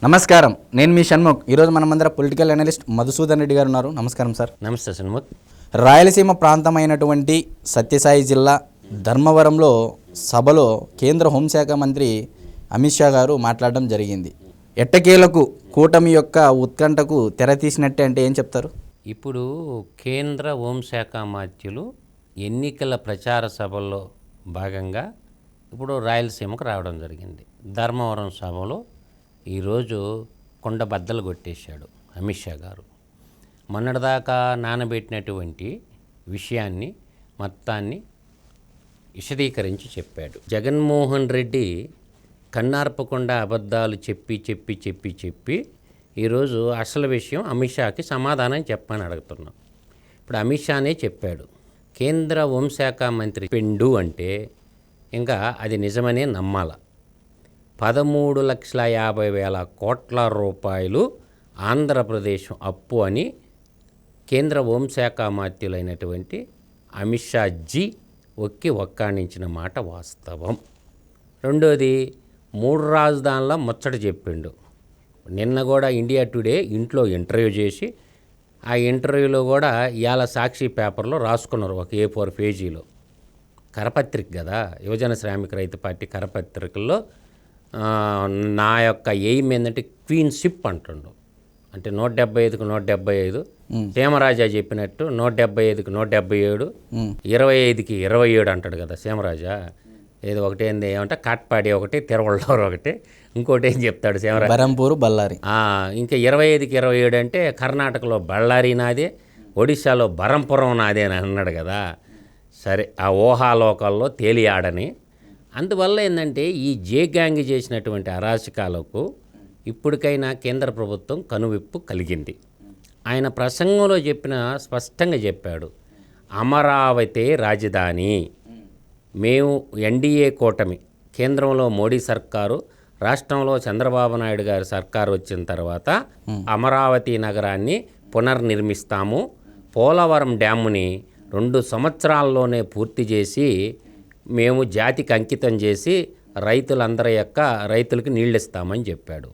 నమస్కారం, నేను మీ షణ్ముఖ్. ఈరోజు మనమందరం పొలిటికల్ అనలిస్ట్ మధుసూదన్ రెడ్డి గారు ఉన్నారు. నమస్కారం సార్. నమస్తే షణ్ముఖ్. రాయలసీమ ప్రాంతమైనటువంటి సత్యసాయి జిల్లా ధర్మవరంలో సభలో కేంద్ర హోంశాఖ మంత్రి అమిత్ షా గారు మాట్లాడడం జరిగింది. ఎట్టకేలకు కూటమి యొక్క ఉత్కంఠకు తెరతీసినట్టే అంటే ఏం చెప్తారు? ఇప్పుడు కేంద్ర హోంశాఖ మంత్రులు ఎన్నికల ప్రచార సభల్లో భాగంగా ఇప్పుడు రాయలసీమకు రావడం జరిగింది. ధర్మవరం సభలో ఈరోజు కొండ బద్దలు కొట్టేశాడు అమిత్ షా గారు. మొన్నటిదాకా నానబెట్టినటువంటి విషయాన్ని మొత్తాన్ని విశదీకరించి చెప్పాడు. జగన్మోహన్ రెడ్డి కన్నార్పకుండా అబద్ధాలు చెప్పి ఈరోజు అసలు విషయం అమిత్ షాకి సమాధానం చెప్పని అడుగుతున్నాం. ఇప్పుడు అమిత్ షానే చెప్పాడు, కేంద్ర హోంశాఖ మంత్రి పెండు అంటే ఇంకా అది నిజమనే నమ్మాల. 13,50,000 కోట్ల రూపాయలు ఆంధ్రప్రదేశ్ అప్పు అని కేంద్ర హోంశాఖ మంత్రులైనటువంటి అమిత్ షా జీ ఒక్కాణించిన మాట వాస్తవం. రెండోది, 3 రాజధానుల ముచ్చట చెప్పిండు. నిన్న కూడా ఇండియా టుడే ఇంట్లో ఇంటర్వ్యూ చేసి ఆ ఇంటర్వ్యూలో కూడా ఇవాళ సాక్షి పేపర్లో రాసుకున్నారు ఒక A4 పేజీలో. కరపత్రిక కదా, యువజన శ్రామిక రైతు పార్టీ కరపత్రికల్లో నా యొక్క ఎయిమ్ ఏంటంటే క్వీన్షిప్ అంటుండు. అంటే 175కు 175, సీమరాజా చెప్పినట్టు 175కు 177, 25కి 27 అంటాడు కదా సీమరాజా. ఏదో ఒకటి ఏంది ఏమంటే కాట్పాడి ఒకటి, తిరువళ్ళూరు ఒకటి, ఇంకోటి ఏం చెప్తాడు సీమరాజా, బరంపూరు బళ్ళారి. ఇంకా 25కి 27 అంటే కర్ణాటకలో బళ్ళారి నాదే, ఒడిశాలో బరంపురం నాదే అని అన్నాడు కదా. సరే, ఆ ఊహాలోకాల్లో తేలియాడని. అందువల్ల ఏంటంటే ఈ జే గ్యాంగ్ చేసినటువంటి అరాచకాలకు ఇప్పటికైనా కేంద్ర ప్రభుత్వం కనువిప్పు కలిగింది. ఆయన ప్రసంగంలో స్పష్టంగా చెప్పాడు, అమరావతి రాజధాని. మేము ఎన్డీఏ కూటమి, కేంద్రంలో మోడీ సర్కారు, రాష్ట్రంలో చంద్రబాబు నాయుడు గారి సర్కారు వచ్చిన తర్వాత అమరావతి నగరాన్ని పునర్నిర్మిస్తాము. పోలవరం డ్యాముని 2 సంవత్సరాల్లోనే పూర్తి చేసి మేము జాతికి అంకితం చేసి రైతులకి నీళ్ళు ఇస్తామని చెప్పాడు.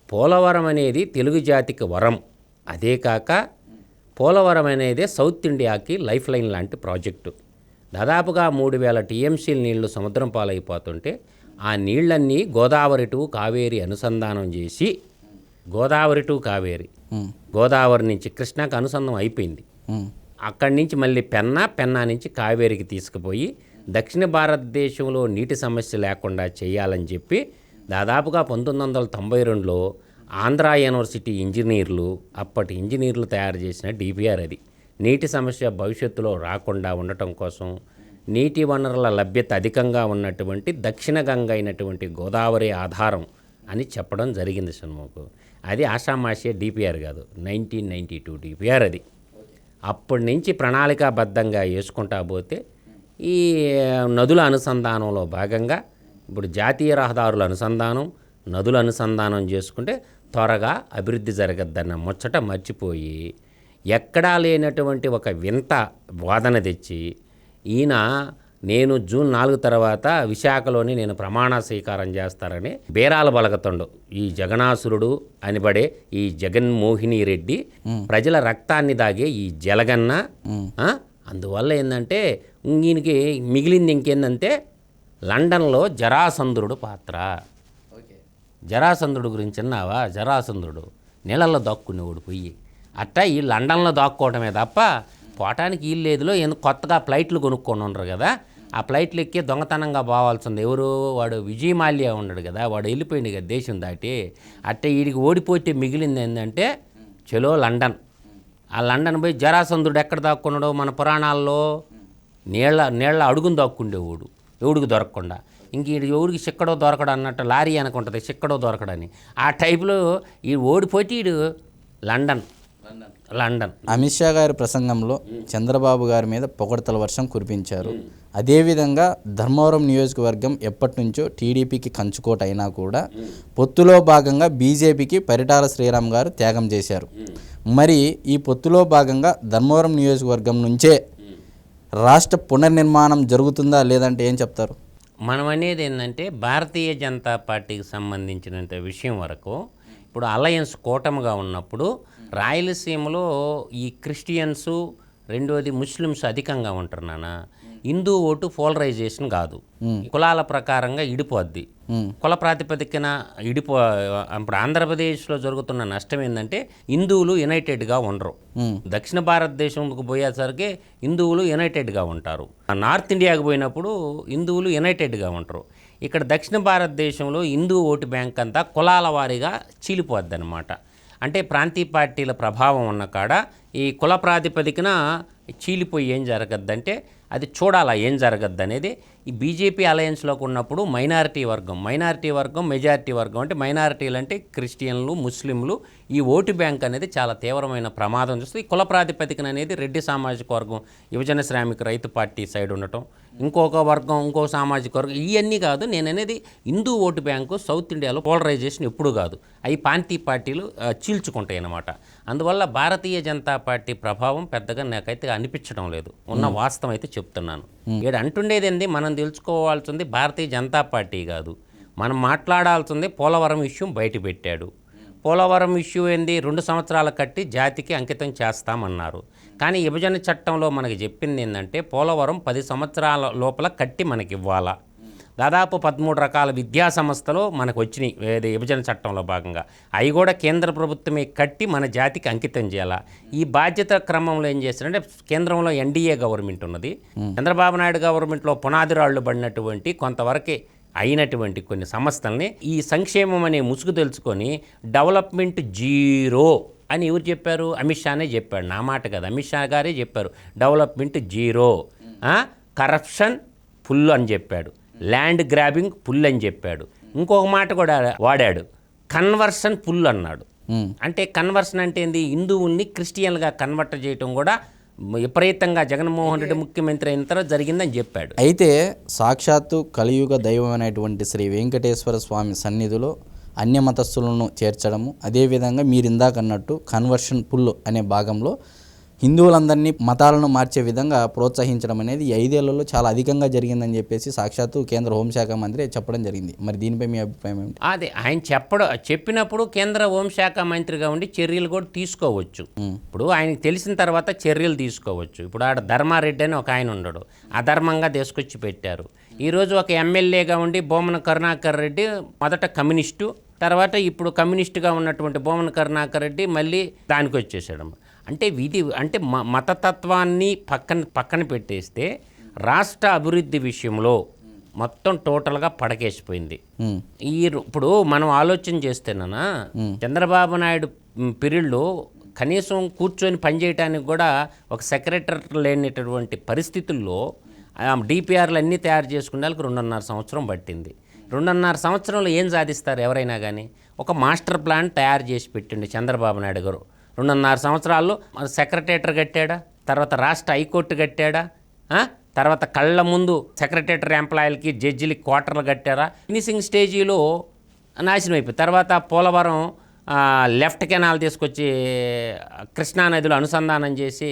పోలవరం అనేది తెలుగు జాతికి వరం. అదే కాక పోలవరం అనేది సౌత్ ఇండియాకి లైఫ్ లైన్ లాంటి ప్రాజెక్టు. దాదాపుగా 3,000 టీఎంసీల నీళ్లు సముద్రం పాలైపోతుంటే ఆ నీళ్ళన్నీ గోదావరి టు కావేరి అనుసంధానం చేసి, గోదావరి టు కావేరి, గోదావరి నుంచి కృష్ణాకి అనుసంధానం అయిపోయింది. అక్కడి నుంచి మళ్ళీ పెన్నా నుంచి కావేరికి తీసుకుపోయి దక్షిణ భారతదేశంలో నీటి సమస్య లేకుండా చేయాలని చెప్పి దాదాపుగా 1992లో ఆంధ్ర యూనివర్సిటీ ఇంజనీర్లు, అప్పటి ఇంజనీర్లు తయారు చేసిన డిపిఆర్ అది. నీటి సమస్య భవిష్యత్తులో రాకుండా ఉండటం కోసం నీటి వనరుల లభ్యత అధికంగా ఉన్నటువంటి దక్షిణ గంగ అయినటువంటి గోదావరి ఆధారం అని చెప్పడం జరిగింది షణ్ముఖ్. అది ఆషామాషే డిపిఆర్ కాదు, 1992 డిపిఆర్ అది. అప్పటి నుంచి ప్రణాళికాబద్ధంగా వేసుకుంటా పోతే ఈ నదుల అనుసంధానంలో భాగంగా ఇప్పుడు జాతీయ రహదారుల అనుసంధానం, నదుల అనుసంధానం చేసుకుంటే త్వరగా అభివృద్ధి జరగద్దన్న ముచ్చట మర్చిపోయి ఎక్కడా లేనటువంటి ఒక వింత వాదన తెచ్చి ఈయన నేను జూన్ 4 తర్వాత విశాఖలోని నేను ప్రమాణ స్వీకారం చేస్తారని బేరాలు బలగతుండు ఈ జగనాసురుడు అనిబడే ఈ జగన్మోహిని రెడ్డి, ప్రజల రక్తాన్ని దాగే ఈ జలగన్న. అందువల్ల ఏంటంటే ఈయనకి మిగిలింది ఇంకేందంటే లండన్లో జరాసంధుడు పాత్ర. జరాసంధుడు గురించి అన్నావా? జరాసంధుడు నీళ్ళల్లో దాక్కునేవాడు పోయి. అట్టా ఈ లండన్లో దాక్కోవటమే తప్ప పోవటానికి వీలు లేదులో. కొత్తగా ఫ్లైట్లు కొనుక్కొని ఉండరు కదా, ఆ ఫ్లైట్లు ఎక్కి దొంగతనంగా పోవాల్సింది ఎవరు? వాడు విజయ్ మాల్యా ఉన్నాడు కదా, వాడు వెళ్ళిపోయింది కదా దేశం దాటి. అట్టే వీడికి ఓడిపోతే మిగిలింది ఏంటంటే చలో లండన్. ఆ లండన్ పోయి జరాసంధుడు ఎక్కడ దాక్కున్నాడో మన పురాణాల్లో నీళ్ళ అడుగును దాక్కుండేవాడు, ఎవడికి దొరకకుండా. ఇంక ఎవడికి చిక్కడో దొరకడు అన్నట్టు లారీ అనుకుంటుంది చిక్కడో దొరకడని. ఆ టైపులో ఈ ఓడిపోతే వీడు లండన్. అమిత్ షా గారి ప్రసంగంలో చంద్రబాబు గారి మీద పొగడ్తల వర్షం కురిపించారు. అదేవిధంగా ధర్మవరం నియోజకవర్గం ఎప్పటి నుంచో టీడీపీకి కంచుకోట అయినా కూడా పొత్తులో భాగంగా బీజేపీకి పరిటాల శ్రీరామ్ గారు త్యాగం చేశారు. మరి ఈ పొత్తులో భాగంగా ధర్మవరం నియోజకవర్గం నుంచే రాష్ట్ర పునర్నిర్మాణం జరుగుతుందా లేదంటే ఏం చెప్తారు? మనం అనేది ఏంటంటే భారతీయ జనతా పార్టీకి సంబంధించినంత విషయం వరకు ఇప్పుడు అలయన్స్ కూటమిగా ఉన్నప్పుడు రాయలసీమలో ఈ క్రిస్టియన్స్, రెండోది ముస్లిమ్స్ అధికంగా ఉంటారు నాన్న. హిందూ ఓటు పోలరైజేషన్ కాదు, కులాల ప్రకారంగా ఇడిపోద్ది, కుల ప్రాతిపదికన ఇప్పుడు ఆంధ్రప్రదేశ్లో జరుగుతున్న నష్టం ఏంటంటే హిందువులు యునైటెడ్గా ఉండరు. దక్షిణ భారతదేశంకు పోయేసరికి హిందువులు యునైటెడ్గా ఉంటారు. నార్త్ ఇండియాకి పోయినప్పుడు హిందువులు యునైటెడ్గా ఉంటారు. ఇక్కడ దక్షిణ భారతదేశంలో హిందూ ఓటు బ్యాంక్ అంతా కులాల వారీగా చీలిపోద్ది అనమాట. అంటే ప్రాంతీయ పార్టీల ప్రభావం ఉన్న కాడ ఈ కుల ప్రాతిపదికన చీలిపోయి ఏం జరగద్దంటే అది చూడాలా ఏం జరగద్దు అనేది. ఈ బీజేపీ అలయన్స్లోకి ఉన్నప్పుడు మైనారిటీ వర్గం, మెజారిటీ వర్గం, అంటే మైనారిటీలు అంటే క్రిస్టియన్లు, ముస్లింలు, ఈ ఓటు బ్యాంక్ అనేది చాలా తీవ్రమైన ప్రమాదం చూస్తుంది. ఈ కుల ప్రాతిపదికన అనేది రెడ్డి సామాజిక వర్గం, యువజన శ్రామిక రైతు పార్టీ సైడ్ ఉండటం, ఇంకొక వర్గం, ఇంకో సామాజిక వర్గం, ఇవన్నీ కాదు. నేను అనేది హిందూ ఓటు బ్యాంకు సౌత్ ఇండియాలో పోలరైజేషన్ ఎప్పుడు కాదు, అవి ప్రాంతీయ పార్టీలు చీల్చుకుంటాయి అన్నమాట. అందువల్ల భారతీయ జనతా పార్టీ ప్రభావం పెద్దగా నాకైతే అనిపించడం లేదు, ఉన్న వాస్తవం అయితే చెప్తున్నాను. ఇక్కడ అంటుండేది ఏంది, మనం తెలుసుకోవాల్సింది భారతీయ జనతా పార్టీ కాదు, మనం మాట్లాడాల్సింది పోలవరం ఇష్యూ బయట పెట్టాడు. పోలవరం ఇష్యూ ఏంది, 2 సంవత్సరాలు కట్టి జాతికి అంకితం చేస్తామన్నారు. కానీ విభజన చట్టంలో మనకి చెప్పింది ఏంటంటే పోలవరం 10 సంవత్సరాల లోపల కట్టి మనకి ఇవ్వాలా. దాదాపు 13 రకాల విద్యా సంస్థలు మనకు వచ్చినాయి విభజన చట్టంలో భాగంగా, అవి కూడా కేంద్ర ప్రభుత్వమే కట్టి మన జాతికి అంకితం చేయాలా. ఈ బాధ్యత క్రమంలో ఏం చేస్తారంటే కేంద్రంలో ఎన్డీఏ గవర్నమెంట్ ఉన్నది, చంద్రబాబు నాయుడు గవర్నమెంట్లో పునాది రాళ్లు పడినటువంటి కొంతవరకే అయినటువంటి కొన్ని సంస్థల్ని ఈ సంక్షేమం అనే ముసుగు తెలుసుకొని డెవలప్మెంట్ జీరో అని ఎవరు చెప్పారు? అమిత్ షానే చెప్పాడు, నా మాట కదా, అమిత్ షా గారే చెప్పారు. డెవలప్మెంట్ జీరో, కరప్షన్ ఫుల్ అని చెప్పాడు, ల్యాండ్ గ్రాబింగ్ ఫుల్ అని చెప్పాడు. ఇంకొక మాట కూడా వాడాడు, కన్వర్షన్ ఫుల్ అన్నాడు. అంటే కన్వర్షన్ అంటే ఏంది, హిందువుల్ని క్రిస్టియన్గా కన్వర్ట్ చేయటం కూడా విపరీతంగా జగన్మోహన్ రెడ్డి ముఖ్యమంత్రి అయిన తర్వాత జరిగిందని చెప్పాడు. అయితే సాక్షాత్తు కలియుగ దైవం అనేటువంటి శ్రీ వెంకటేశ్వర స్వామి సన్నిధిలో అన్య మతస్థులను చేర్చడము, అదేవిధంగా మీరు ఇందాక అన్నట్టు కన్వర్షన్ పుల్ అనే భాగంలో హిందువులందరినీ మతాలను మార్చే విధంగా ప్రోత్సహించడం అనేది 5 ఏళ్లలో చాలా అధికంగా జరిగిందని చెప్పేసి సాక్షాత్తు కేంద్ర హోంశాఖ మంత్రి చెప్పడం జరిగింది. మరి దీనిపై మీ అభిప్రాయం ఏమిటి? అదే ఆయన చెప్పినప్పుడు కేంద్ర హోంశాఖ మంత్రిగా ఉండి చర్యలు కూడా తీసుకోవచ్చు. ఇప్పుడు ఆయనకు తెలిసిన తర్వాత చర్యలు తీసుకోవచ్చు. ఇప్పుడు ఆడ ధర్మారెడ్డి అని ఒక ఆయన ఉండడు, అధర్మంగా తీసుకొచ్చి పెట్టారు. ఈరోజు ఒక ఎమ్మెల్యేగా ఉండి బొమ్మన కరుణాకర్ రెడ్డి మొదట కమ్యూనిస్టు, తర్వాత ఇప్పుడు కమ్యూనిస్టుగా ఉన్నటువంటి బొమ్మన కరుణాకర్ రెడ్డి మళ్ళీ దానికి వచ్చేసాడు. అంటే మతతత్వాన్ని పక్కన పెట్టేస్తే రాష్ట్ర అభివృద్ధి విషయంలో మొత్తం టోటల్గా పడకేసిపోయింది. ఇప్పుడు మనం ఆలోచన చేస్తేనా, చంద్రబాబు నాయుడు పీరియడ్లో కనీసం కూర్చొని పనిచేయడానికి కూడా ఒక సెక్రటరీ లేనటువంటి పరిస్థితుల్లో డిపిఆర్లు అన్నీ తయారు చేసుకునేందుకు 2.5 సంవత్సరం పట్టింది. 2.5 సంవత్సరంలో ఏం సాధిస్తారు ఎవరైనా కానీ? ఒక మాస్టర్ ప్లాన్ తయారు చేసి పెట్టిండు చంద్రబాబు నాయుడు గారు. 2.5 సంవత్సరాల్లో సెక్రటేటర్ కట్టాడా, తర్వాత రాష్ట్ర హైకోర్టు కట్టాడా, తర్వాత కళ్ళ ముందు సెక్రటేటర్ ఎంప్లాయీలకి జడ్జిలకి క్వార్టర్లు కట్టారా? ఫినిషింగ్ స్టేజీలో నాశనం అయిపోయి తర్వాత పోలవరం లెఫ్ట్ కెనాల్ తీసుకొచ్చి కృష్ణానదిలో అనుసంధానం చేసి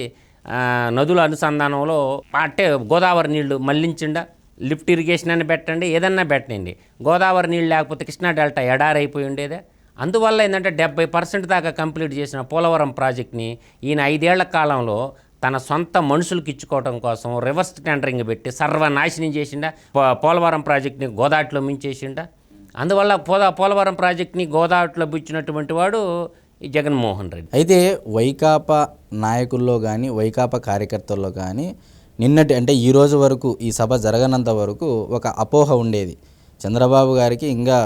నదుల అనుసంధానంలో అంటే గోదావరి నీళ్లు మళ్లించిండా, లిఫ్ట్ ఇరిగేషన్ అని పెట్టండి, ఏదన్నా పెట్టండి, గోదావరి నీళ్ళు లేకపోతే కృష్ణా డెల్టా ఎడారైపోయి ఉండేదే. అందువల్ల ఏంటంటే 70% దాకా కంప్లీట్ చేసిన పోలవరం ప్రాజెక్ట్ని ఈయన 5 ఏళ్ల కాలంలో తన సొంత మనుషులకు ఇచ్చుకోవడం కోసం రివర్స్ టెండరింగ్ పెట్టి సర్వనాశనం చేసిండా, పోలవరం ప్రాజెక్ట్ని గోదావరిలో మించేసిండా. అందువల్ల పోలవరం ప్రాజెక్ట్ని గోదావరిలో బిచ్చినటువంటి వాడు ఈ జగన్మోహన్ రెడ్డి. అయితే వైకాపా నాయకుల్లో కానీ వైకాపా కార్యకర్తల్లో కానీ నిన్నటి అంటే ఈ రోజు వరకు ఈ సభ జరగనంత వరకు ఒక అపోహ ఉండేది, చంద్రబాబు గారికి ఇంకా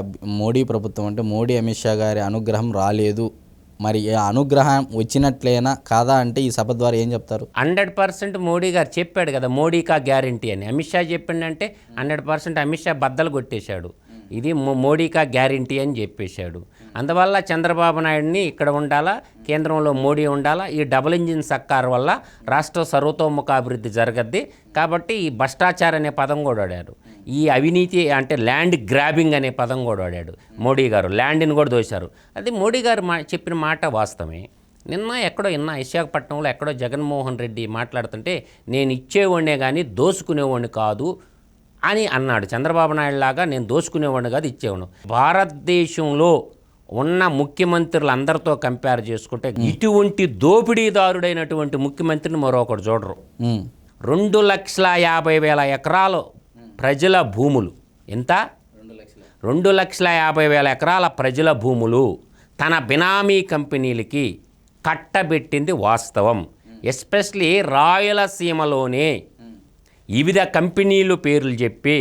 మోడీ ప్రభుత్వం అంటే మోడీ అమిత్ షా గారి అనుగ్రహం రాలేదు, మరి ఆ అనుగ్రహం వచ్చినట్లేనా కాదా అంటే ఈ సభ ద్వారా ఏం చెప్తారు? 100% మోడీ గారు చెప్పాడు కదా, మోడీకా గ్యారంటీ అని. అమిత్ షా చెప్పిండంటే 100% అమిత్ షా బద్దలు కొట్టేశాడు, ఇది మోడీకా గ్యారంటీ అని చెప్పేశాడు. అందువల్ల చంద్రబాబు నాయుడిని ఇక్కడ ఉండాలా, కేంద్రంలో మోడీ ఉండాలా, ఈ డబుల్ ఇంజిన్ సర్కార్ వల్ల రాష్ట్ర సర్వతోముఖాభివృద్ధి జరగద్ది. కాబట్టి ఈ భ్రష్టాచారం అనే పదం కూడా వాడాడు, ఈ అవినీతి అంటే ల్యాండ్ గ్రాబింగ్ అనే పదం కూడా వాడాడు మోడీ గారు, ల్యాండ్ని కూడా దోశారు. అది మోడీ గారు చెప్పిన మాట వాస్తవమే. నిన్న ఎక్కడో విశాఖపట్నంలో ఎక్కడో జగన్మోహన్ రెడ్డి మాట్లాడుతుంటే నేను ఇచ్చేవాడినే కానీ దోసుకునేవాడిని కాదు అని అన్నాడు. చంద్రబాబు నాయుడు లాగా నేను దోసుకునేవాడిని కాదు, ఇచ్చేవాడు. భారతదేశంలో ఉన్న ముఖ్యమంత్రులందరితో కంపేర్ చేసుకుంటే ఇటువంటి దోపిడీదారుడైనటువంటి ముఖ్యమంత్రిని మరొకటి చూడరు. 2,50,000 ఎకరాలు ప్రజల భూములు, ఎంత 2,50,000 ఎకరాల ప్రజల భూములు తన బినామీ కంపెనీలకి కట్టబెట్టింది వాస్తవం. ఎస్పెషలీ రాయలసీమలోనే వివిధ కంపెనీలు పేర్లు చెప్పి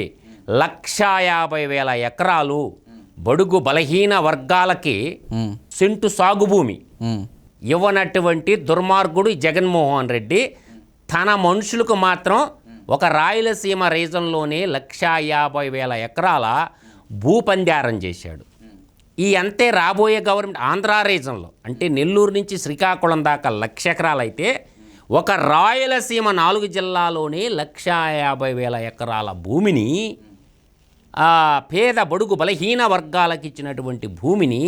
1,50,000 ఎకరాలు బడుగు బలహీన వర్గాలకి సెంటు సాగుభూమి ఇవ్వనటువంటి దుర్మార్గుడు జగన్మోహన్ రెడ్డి తన మనుషులకు మాత్రం ఒక రాయలసీమ రీజన్లోనే 1,50,000 ఎకరాల భూపందారం చేశాడు. ఈ అంతే రాబోయే గవర్నమెంట్ ఆంధ్ర రీజన్లో అంటే నెల్లూరు నుంచి శ్రీకాకుళం దాకా 1,00,000 ఎకరాలు అయితే ఒక రాయలసీమ 4 జిల్లాలోనే 1,50,000 ఎకరాల భూమిని పేద బడుగు బలహీన వర్గాలకు ఇచ్చినటువంటి భూమిని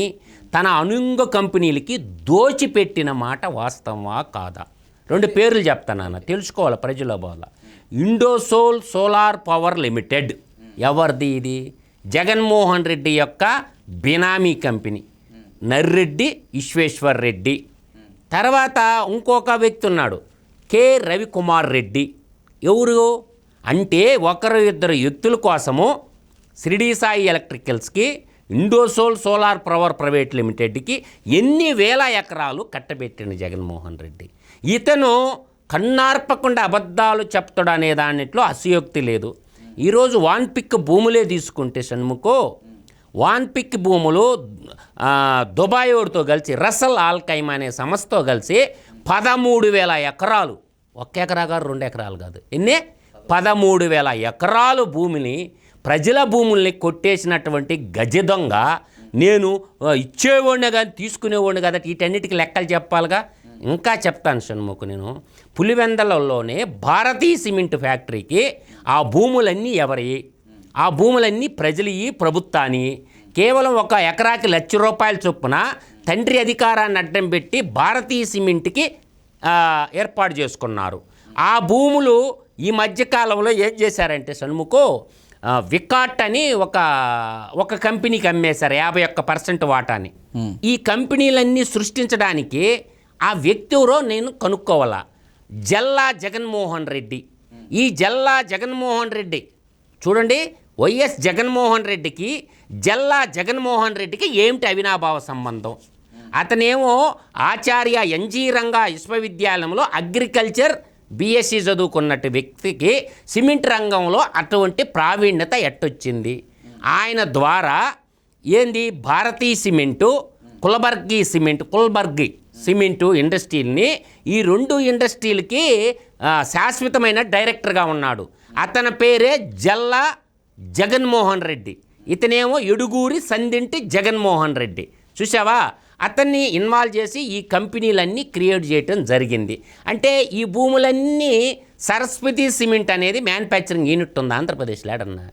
తన అనుంగ కంపెనీలకి దోచిపెట్టిన మాట వాస్తవమా కాదా? 2 పేర్లు చెప్తాను, తెలుసుకోవాలి ప్రజల బాధ. ఇండోసోల్ సోలార్ పవర్ లిమిటెడ్ ఎవరిది? ఇది జగన్మోహన్ రెడ్డి యొక్క బినామీ కంపెనీ, నర్రెడ్డి విశ్వేశ్వర్ రెడ్డి. తర్వాత ఇంకొక వ్యక్తి ఉన్నాడు, కె రవికుమార్ రెడ్డి. ఎవరు అంటే ఒకరు ఇద్దరు వ్యక్తుల కోసము షిరిడి సాయి ఎలక్ట్రికల్స్కి, ఇండోసోల్ సోలార్ పవర్ ప్రైవేట్ లిమిటెడ్కి ఎన్ని వేల ఎకరాలు కట్టబెట్టిండు జగన్మోహన్ రెడ్డి. ఇతను కన్నార్పకుండా అబద్ధాలు చెప్తాడు అనే దానిట్లో అసయోక్తి లేదు. ఈరోజు వాన్పిక్ భూములే తీసుకుంటే షణ్ముఖో, వాన్పిక్ భూములు దుబాయ్ వాడితో కలిసి రసల్ ఆల్కైమ్ అనే సంస్థతో కలిసి 13,000 ఎకరాలు, 1 ఎకరా కాదు 2 ఎకరాలు కాదు, ఎన్నే 13,000 ఎకరాలు భూమిని ప్రజల భూముల్ని కొట్టేసినటువంటి గజ దొంగ. నేను ఇచ్చేవాడిని కానీ తీసుకునేవాడిని కదా, వీటన్నిటికీ లెక్కలు చెప్పాలిగా. ఇంకా చెప్తాను షణ్ముఖ్, నేను పులివెందలలోనే భారతీయ సిమెంట్ ఫ్యాక్టరీకి ఆ భూములన్నీ ఎవరి? ఆ భూములన్నీ ప్రజలవి, ప్రభుత్వాన్ని. కేవలం 1 ఎకరాకి ₹1,00,000 చొప్పున తండ్రి అధికారాన్ని అడ్డం పెట్టి భారతీయ సిమెంట్కి ఏర్పాటు చేసుకున్నారు. ఆ భూములు ఈ మధ్యకాలంలో ఏం చేశారంటే షణ్ముఖో, వికాట్ అని ఒక కంపెనీకి అమ్మేశారు 51% వాటాని. ఈ కంపెనీలన్నీ సృష్టించడానికి ఆ వ్యక్తి ఎవరో నేను కనుక్కోవాలా. జల్లా జగన్మోహన్ రెడ్డి. ఈ జల్లా జగన్మోహన్ రెడ్డి చూడండి, వైఎస్ జగన్మోహన్ రెడ్డికి జల్లా జగన్మోహన్ రెడ్డికి ఏమిటి అవినాభావ సంబంధం? అతనేమో ఆచార్య ఎన్జీ రంగా విశ్వవిద్యాలయంలో అగ్రికల్చర్ బీఎస్సీ చదువుకున్నట్టు వ్యక్తికి సిమెంట్ రంగంలో అటువంటి ప్రావీణ్యత ఎట్టొచ్చింది? ఆయన ద్వారా ఏంది భారతీయ సిమెంటు, కుల్బర్గి సిమెంటు ఇండస్ట్రీని, ఈ 2 ఇండస్ట్రీలకి శాశ్వతమైన డైరెక్టర్గా ఉన్నాడు. అతని పేరే జల్లా జగన్మోహన్ రెడ్డి. ఇతనేమో ఎడుగూరి సందింటి జగన్మోహన్ రెడ్డి. చూసావా, అతన్ని ఇన్వాల్వ్ చేసి ఈ కంపెనీలన్నీ క్రియేట్ చేయటం జరిగింది. అంటే ఈ భూములన్నీ సరస్వతి సిమెంట్ అనేది మ్యానుఫ్యాక్చరింగ్ యూనిట్ ఉంది ఆంధ్రప్రదేశ్లో ఏడన్నా.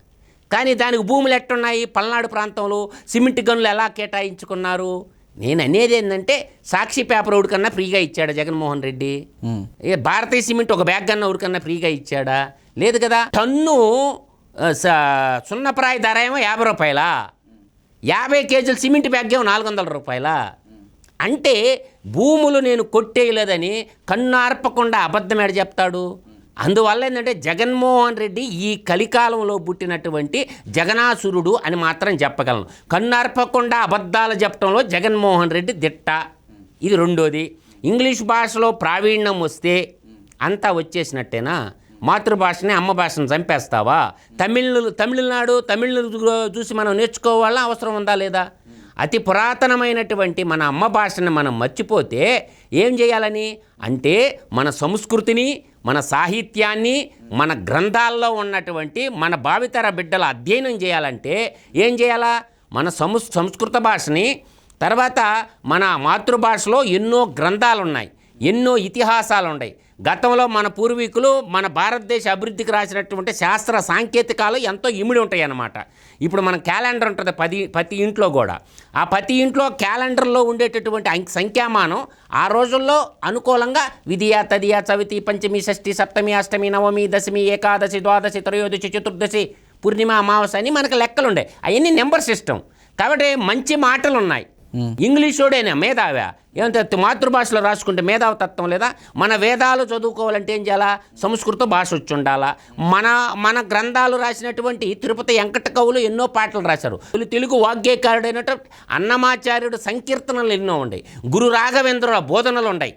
కానీ దానికి భూములు ఎట్టున్నాయి? పల్నాడు ప్రాంతంలో సిమెంట్ గనులు ఎలా కేటాయించుకున్నారు? నేను అనేది ఏంటంటే సాక్షి పేపర్ ఎవరికన్నా ఫ్రీగా ఇచ్చాడా జగన్మోహన్ రెడ్డి? భారతీయ సిమెంట్ ఒక బ్యాగ్ కన్నా ఎవరికన్నా ఫ్రీగా ఇచ్చాడా? లేదు కదా. టన్ను సున్నప్రాయ ధర ఏమో ₹50, 50 కేజీల సిమెంట్ బ్యాగ్ ఏమో ₹400. అంటే భూములు నేను కొట్టేయలేదని కన్నార్పకుండా అబద్ధం ఏడ చెప్తాడు? అందువల్ల ఏంటంటే జగన్మోహన్ రెడ్డి ఈ కలికాలంలో పుట్టినటువంటి జగనాసురుడు అని మాత్రం చెప్పగలను. కన్నార్పకుండా అబద్ధాలు చెప్పడంలో జగన్మోహన్ రెడ్డి దిట్ట. ఇది రెండోది. ఇంగ్లీష్ భాషలో ప్రావీణ్యం వస్తే అంతా వచ్చేసినట్టేనా? మాతృభాషని అమ్మ భాషను చంపేస్తావా? తమిళనాడు చూసి మనం నేర్చుకోవాలా, అవసరం ఉందా లేదా? అతి పురాతనమైనటువంటి మన అమ్మ భాషను మనం మర్చిపోతే ఏం చేయాలని అంటే మన సంస్కృతిని, మన సాహిత్యాన్ని, మన గ్రంథాల్లో ఉన్నటువంటి మన భావితర బిడ్డల అధ్యయనం చేయాలంటే ఏం చేయాలా? మన సంస్కృత భాషని, తర్వాత మన మాతృభాషలో ఎన్నో గ్రంథాలు ఉన్నాయి, ఎన్నో ఇతిహాసాలు ఉన్నాయి. గతంలో మన పూర్వీకులు మన భారతదేశ అభివృద్ధికి రాసినటువంటి శాస్త్ర సాంకేతికాలు ఎంతో ఇమిడి ఉంటాయి అన్నమాట. ఇప్పుడు మన క్యాలెండర్ ఉంటుంది ప్రతి ఇంట్లో కూడా. ఆ ప్రతి ఇంట్లో క్యాలెండర్లో ఉండేటటువంటి సంఖ్యామానం ఆ రోజుల్లో అనుకూలంగా విధియా, తదియా, చవితి, పంచమి, షష్ఠి, సప్తమి, అష్టమి, నవమి, దశమి, ఏకాదశి, ద్వాదశి, త్రయోదశి, చతుర్దశి, పూర్ణిమ, అమావాస్య అని మనకు లెక్కలు ఉండే. అవన్నీ నెంబర్ సిస్టమ్. కాబట్టి మంచి మాటలు ఉన్నాయి. ఇంగ్లీషోడేనా మేధావా? ఏమంటే మాతృభాషలో రాసుకుంటే మేధావతత్వం లేదా? మన వేదాలు చదువుకోవాలంటే ఏం చేయాలా? సంస్కృత భాష వచ్చి ఉండాలా. మన గ్రంథాలు రాసినటువంటి తిరుపతి వెంకట కవులు ఎన్నో పాటలు రాశారు. తెలుగు వాగ్గేయకారుడైనటువంటి అన్నమాచార్యుడు సంకీర్తనలు ఎన్నో ఉన్నాయి. గురు రాఘవేంద్రుల బోధనలు ఉన్నాయి.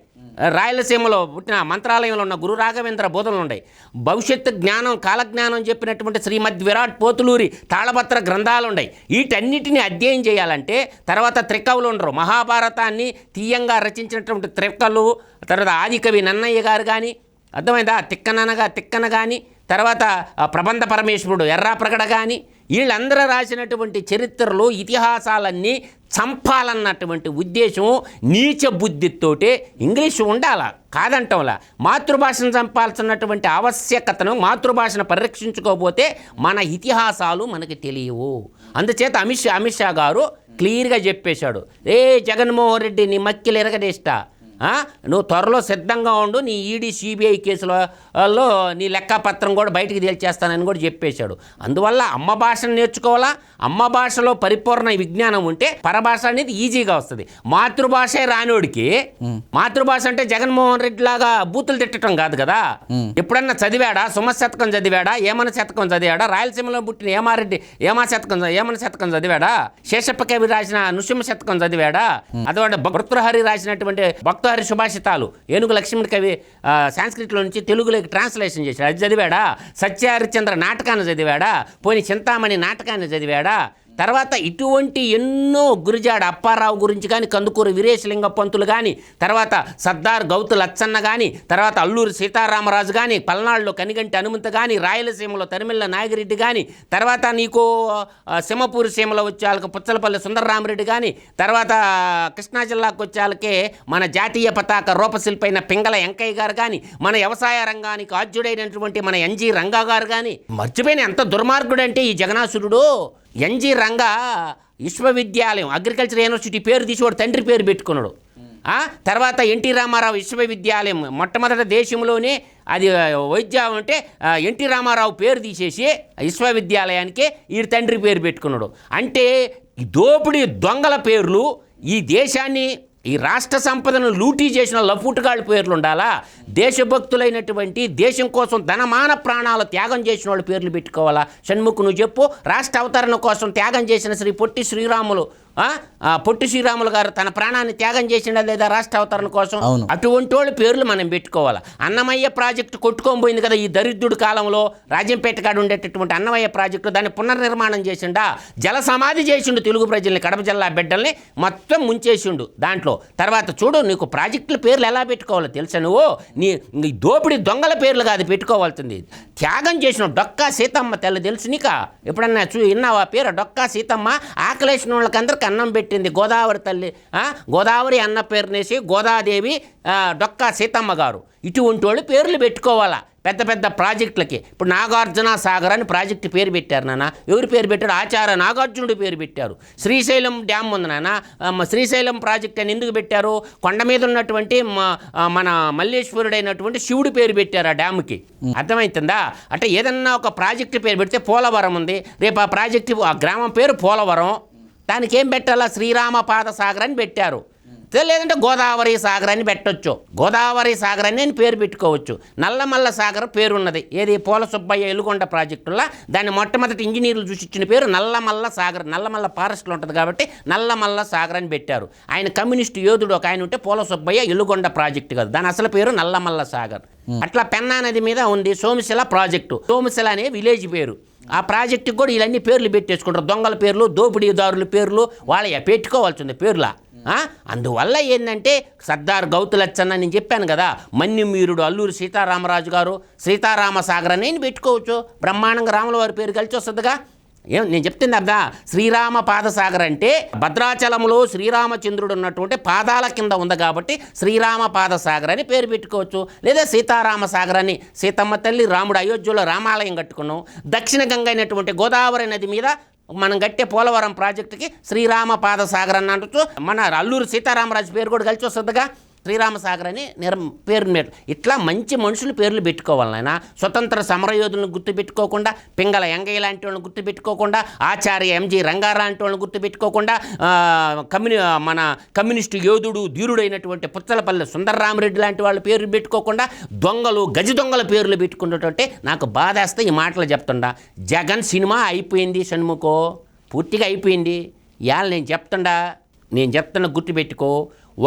రాయలసీమలో పుట్టిన మంత్రాలయంలో ఉన్న గురు రాఘవేంద్ర బోధనలు ఉన్నాయి. భవిష్యత్తు జ్ఞానం కాలజ్ఞానం చెప్పినటువంటి శ్రీమద్ విరాట్ పోతులూరి తాళపత్ర గ్రంథాలు ఉన్నాయి. వీటన్నిటిని అధ్యయనం చేయాలంటే తర్వాత త్రికవులు ఉండరు. మహాభారతాన్ని తీయంగా రచించినటువంటి త్రికలు, తర్వాత ఆదికవి నన్నయ్య గారు కానీ, అర్థమైందా, తిక్కన కానీ, తర్వాత ప్రబంధ పరమేశ్వరుడు ఎర్రాప్రగడ కానీ, వీళ్ళందరూ రాసినటువంటి చరిత్రలు ఇతిహాసాలన్నీ చంపాలన్నటువంటి ఉద్దేశం నీచ బుద్ధితోటే ఇంగ్లీషు ఉండాలా, కాదంటంలా. మాతృభాషను చంపాల్సినటువంటి ఆవశ్యకతను, మాతృభాషను పరిరక్షించుకోకపోతే మన ఇతిహాసాలు మనకి తెలియవు. అందుచేత అమిత్ షా గారు క్లియర్గా చెప్పేశాడు, జగన్మోహన్ రెడ్డి నీ మక్కిలు ఎరగడేస్తా, నువ్వు త్వరలో సిద్ధంగా ఉండు, నీ ఈడీ సిబిఐ కేసులలో నీ లెక్కపత్రం కూడా బయటికి తేల్చేస్తానని కూడా చెప్పేశాడు. అందువల్ల అమ్మ భాషను నేర్చుకోవాలా. అమ్మ భాషలో పరిపూర్ణ విజ్ఞానం ఉంటే పరభాష అనేది ఈజీగా వస్తుంది. మాతృభాషే రానోడికి, మాతృభాష అంటే జగన్మోహన్ రెడ్డి లాగా బూతులు తిట్టడం కాదు కదా. ఎప్పుడన్నా చదివాడా? సుమశతకం చదివాడా? ఏమన శతకం చదివాడా? రాయలసీమలో పుట్టిన ఏమారెడ్డి ఏమన శతకం చదివాడా? శేషప్ప కవి రాసిన నృసింహ శతకం చదివాడా? అదొకటి భర్తృహరి రాసినటువంటి భక్తహరి సుభాషితాలు ఏనుగు లక్ష్మణ్ కవి సాంస్క్రిట్లో నుంచి తెలుగులోకి ట్రాన్స్లేషన్ చేశాడు, అది చదివాడా? సత్యహరిశ్చంద్ర నాటకాన్ని చదివాడా? పోని చింతామణి నాటకాన్ని చదివాడా? తర్వాత ఇటువంటి ఎన్నో గురిజాడ అప్పారావు గురించి కానీ, కందుకూరు వీరేశలింగ పంతులు కానీ, తర్వాత సర్దార్ గౌతు లచ్చన్న కానీ, తర్వాత అల్లూరి సీతారామరాజు కానీ, పల్నాడులో కనిగంటి హనుమంతు కానీ, రాయలసీమలో తరిమిళ్ళ నాగిరెడ్డి కానీ, తర్వాత నీకు సింహపూరి సీమలో వచ్చే వాళ్ళకి పుచ్చలపల్లి సుందరరామరెడ్డి కానీ, తర్వాత కృష్ణా జిల్లాకు వచ్చే వాళ్ళకే మన జాతీయ పతాక రూపశిల్పైన పింగళ వెంకయ్య గారు కానీ, మన వ్యవసాయ రంగానికి ఆద్యుడైనటువంటి మన ఎన్జి రంగా గారు కానీ, మర్చిపోయిన ఎంత దుర్మార్గుడంటే ఈ జగనాసురుడు. ఎన్జి రంగా విశ్వవిద్యాలయం అగ్రికల్చర్ యూనివర్సిటీ పేరు తీసి తండ్రి పేరు పెట్టుకున్నాడు. తర్వాత ఎన్టీ రామారావు విశ్వవిద్యాలయం మొట్టమొదటి దేశంలోనే అది వైద్యం అంటే ఎన్టీ రామారావు పేరు తీసేసి విశ్వవిద్యాలయానికి ఈ తండ్రి పేరు పెట్టుకున్నాడు. అంటే ఈ దోపిడీ దొంగల పేర్లు, ఈ దేశాన్ని ఈ రాష్ట్ర సంపదను లూటీ చేసిన లఫూటుగాళ్ళ పేర్లు ఉండాలా? దేశభక్తులైనటువంటి దేశం కోసం ధనమాన ప్రాణాలు త్యాగం చేసిన వాళ్ళ పేర్లు పెట్టుకోవాలా? షణ్ముఖ్ నువ్వు చెప్పు. రాష్ట్ర అవతరణ కోసం త్యాగం చేసిన శ్రీ పొట్టి శ్రీరాములు గారు తన ప్రాణాన్ని త్యాగం చేసిండా లేదా రాష్ట్ర అవతరణ కోసం? అటువంటి వాళ్ళ పేర్లు మనం పెట్టుకోవాలా. అన్నమయ్య ప్రాజెక్టు కొట్టుకోబోయింది కదా ఈ దరిద్రుడి కాలంలో. రాజంపేట కాడ ఉండేటటువంటి అన్నమయ్య ప్రాజెక్టు దాన్ని పునర్నిర్మాణం చేసిండా, జల సమాధి చేసిండు తెలుగు ప్రజల్ని, కడప జిల్లా బిడ్డల్ని మొత్తం ముంచేసిండు దాంట్లో. తర్వాత చూడు, నీకు ప్రాజెక్టుల పేర్లు ఎలా పెట్టుకోవాలో తెలుసా? నువ్వు నీ దోపిడి దొంగల పేర్లు కాదు పెట్టుకోవాల్సింది. త్యాగం చేసిన డొక్కా సీతమ్మ తెలుసు నీకా? ఎప్పుడన్నా విన్నావా పేరు? డొక్కా సీతమ్మ ఆకలేసిన వాళ్ళకందరికి అన్నం పెట్టింది గోదావరి తల్లి. గోదావరి అన్న పేరునేసి గోదాదేవి డొక్కా సీతమ్మ గారు. ఇటువంటి వాళ్ళు పేర్లు పెట్టుకోవాలా పెద్ద పెద్ద ప్రాజెక్టులకి. ఇప్పుడు నాగార్జున సాగర్ అని ప్రాజెక్టు పేరు పెట్టారు నాన్న. ఎవరి పేరు పెట్టారు? ఆచార్య నాగార్జునుడి పేరు పెట్టారు. శ్రీశైలం డ్యామ్ ఉంది నాన్న. శ్రీశైలం ప్రాజెక్ట్ అని ఎందుకు పెట్టారు? కొండ మీద ఉన్నటువంటి మన మల్లేశ్వరుడైనటువంటి శివుడి పేరు పెట్టారు ఆ డ్యామ్కి. అర్థమవుతుందా? అంటే ఏదన్నా ఒక ప్రాజెక్టు పేరు పెడితే పోలవరం ఉంది, రేపు ఆ ప్రాజెక్టు ఆ గ్రామం పేరు పోలవరం, దానికి ఏం పెట్టాలా? శ్రీరామ పాద సాగర్ అని పెట్టారు. లేదంటే గోదావరి సాగర్ అని పెట్టొచ్చు. గోదావరి సాగర్ అని నేను పేరు పెట్టుకోవచ్చు. నల్లమల్ల సాగర్ పేరు ఉన్నది ఏది? పోల సుబ్బయ్య ఎలుగొండ ప్రాజెక్టులో దాన్ని మొట్టమొదటి ఇంజనీర్లు చూసి ఇచ్చిన పేరు నల్లమల్ల సాగర్. నల్లమల్ల ఫారెస్ట్లో ఉంటుంది కాబట్టి నల్లమల్ల సాగర్ అని పెట్టారు. ఆయన కమ్యూనిస్టు యోధుడు ఒక ఆయన ఉంటే పోల సుబ్బయ్య ఎలుగొండ ప్రాజెక్టు కాదు, దాని అసలు పేరు నల్లమల్ల సాగర్. అట్లా పెన్నా నది మీద ఉంది సోమశిల ప్రాజెక్టు. సోమశిల అనే విలేజ్ పేరు. ఆ ప్రాజెక్టుకి కూడా ఇవన్నీ పేర్లు పెట్టేసుకుంటారు. దొంగల పేర్లు, దోపిడీదారుల పేర్లు వాళ్ళ పెట్టుకోవాల్సింది పేర్ల. అందువల్ల ఏంటంటే సర్దార్ గౌతు లచ్చన్న నేను చెప్పాను కదా, మన్యుమీరుడు అల్లూరి సీతారామరాజు గారు సీతారామ సాగర్ అని పెట్టుకోవచ్చు. బ్రహ్మాండంగా రాముల వారి పేరు కలిసి వస్తుందిగా. నేను చెప్తుంది అర్థా? శ్రీరామ పాదసాగర్ అంటే భద్రాచలంలో శ్రీరామచంద్రుడు ఉన్నటువంటి పాదాల కింద ఉంది కాబట్టి శ్రీరామ పాదసాగర్ అని పేరు పెట్టుకోవచ్చు. లేదా సీతారామ సాగర్ అని, సీతమ్మ తల్లి రాముడు అయోధ్యలో రామాలయం కట్టుకున్నాం. దక్షిణ గంగ అయినటువంటి గోదావరి నది మీద మనం కట్టే పోలవరం ప్రాజెక్టుకి శ్రీరామ పాదసాగర్ అని అంటూ మన అల్లూరి సీతారామరాజు పేరు కూడా కలిసి వస్తుందిగా. శ్రీరామసాగర్ అని పేరు ఇట్లా మంచి మనుషులు పేర్లు పెట్టుకోవాలి నాయన. స్వతంత్ర సమరయోధులను గుర్తుపెట్టుకోకుండా, పింగళ ఎంగయ్య లాంటి వాళ్ళని గుర్తుపెట్టుకోకుండా, ఆచార్య ఎంజి రంగారావు లాంటి వాళ్ళని గుర్తుపెట్టుకోకుండా, మన కమ్యూనిస్టు యోధుడు ధీరుడైనటువంటి పుచ్చలపల్లి సుందరరామరెడ్డి లాంటి వాళ్ళ పేర్లు పెట్టుకోకుండా, దొంగలు గజ దొంగల పేర్లు పెట్టుకున్నట్టే నాకు బాధేస్తే ఈ మాటలు చెప్తుండా. జగన్ సినిమా అయిపోయింది షణ్ముఖో, పూర్తిగా అయిపోయింది. ఇవాళ నేను చెప్తున్న గుర్తుపెట్టుకో,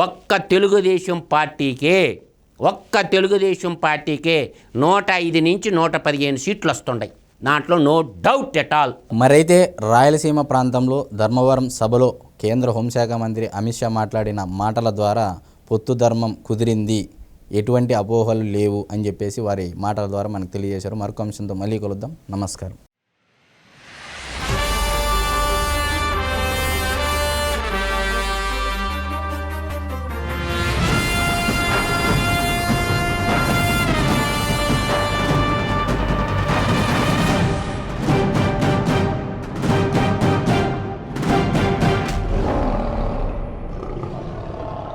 ఒక్క తెలుగుదేశం పార్టీకే 105 నుంచి 115 సీట్లు వస్తుంటాయి. దాంట్లో నో డౌట్ ఎట్ ఆల్. మరైతే రాయలసీమ ప్రాంతంలో ధర్మవరం సభలో కేంద్ర హోంశాఖ మంత్రి అమిత్ షా మాట్లాడిన మాటల ద్వారా పొత్తు ధర్మం కుదిరింది, ఎటువంటి అపోహలు లేవు అని చెప్పేసి వారి మాటల ద్వారా మనకు తెలియజేశారు. మరొక అంశంతో మళ్ళీ కలుద్దాం. నమస్కారం.